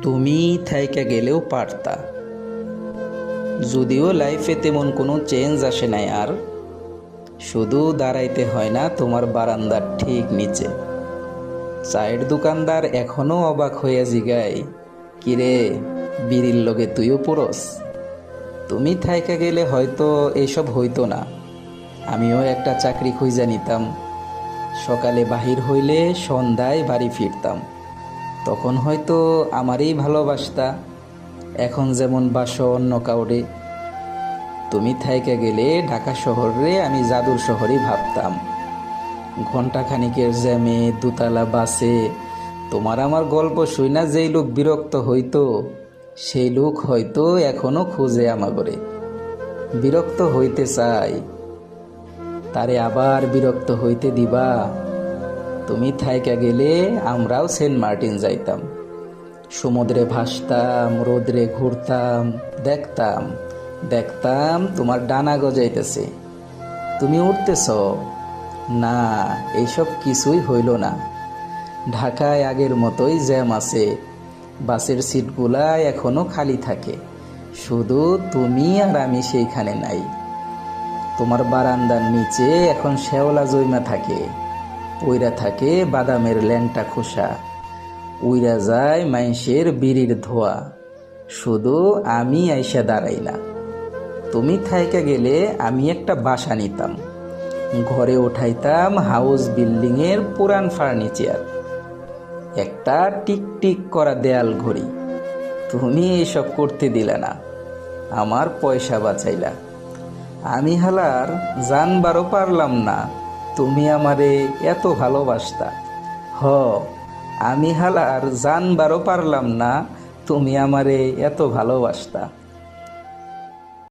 তুমি থাইকা গেলেও পারতা। যদিও লাইফে তেমন কোনো চেঞ্জ আসে নাই আর, শুধু দাঁড়াইতে হয় না তোমার বারান্দার ঠিক নিচে। চায়ের দোকানদার এখনো অবাক হইয়া জিগায়, কিরে, বিড়ির লগে তুইও পড়স? তুমি থাইকা গেলে হয়তো এসব হইতো না। আমিও একটা চাকরি খুঁজা নিতাম। সকালে বাহির হইলে সন্ধ্যায় বাড়ি ফিরতাম। তখন হয়তো আমারই ভালোবাসতা, এখন যেমন বাসো অন্য কাউরে। তুমি থাইকা গেলে ঢাকা শহরে আমি জাদুর শহরই ভাবতাম। ঘণ্টাখানিকের জ্যামে দুতলা বাসে তোমার আমার গল্প শুইনা যেই লোক বিরক্ত হইতো, সেই লোক হয়তো এখনো খুঁজে আমাগরে। বিরক্ত হইতে চাই, তারে আবার বিরক্ত হইতে দিবা? তুমি থাইকা গেলে আমরাও সেন্ট মার্টিন যাইতাম, সমুদ্রে ভাসতাম, রোদ্রে ঘুরতাম, দেখতাম দেখতাম তোমার ডানা গজাইতেছে, তুমি উঠতেছ। না, এইসব কিছুই হইল না। ঢাকায় আগের মতোই জ্যাম আছে, বাসের সিটগুলা এখনো খালি থাকে, শুধু তুমি আর আমি সেইখানে নাই। তোমার বারান্দার নিচে এখন শ্যাওলা জৈমা থাকে, পইরা থাকে বাদামের ল্যাংটা খোসা, উইরা যায় মাইশের বিড়ির ধোয়া, শুধু আমি আইসা দাঁড়াই না। তুমি থাইকা গেলে আমি একটা বাসা নিতাম, ঘরে উঠাইতাম হাউস বিল্ডিংয়ের পুরান ফার্নিচার, একটা টিকটিক করা দেয়াল ঘড়ি। তুমি এসব করতে দিলে না, আমার পয়সা বাঁচাইলা। আমি হালার জানবারও পারলাম না তুমি আমারে এত ভালোবাসতা। হ, আমি হালার জানবারও পারলাম না তুমি আমারে এত ভালোবাসতা।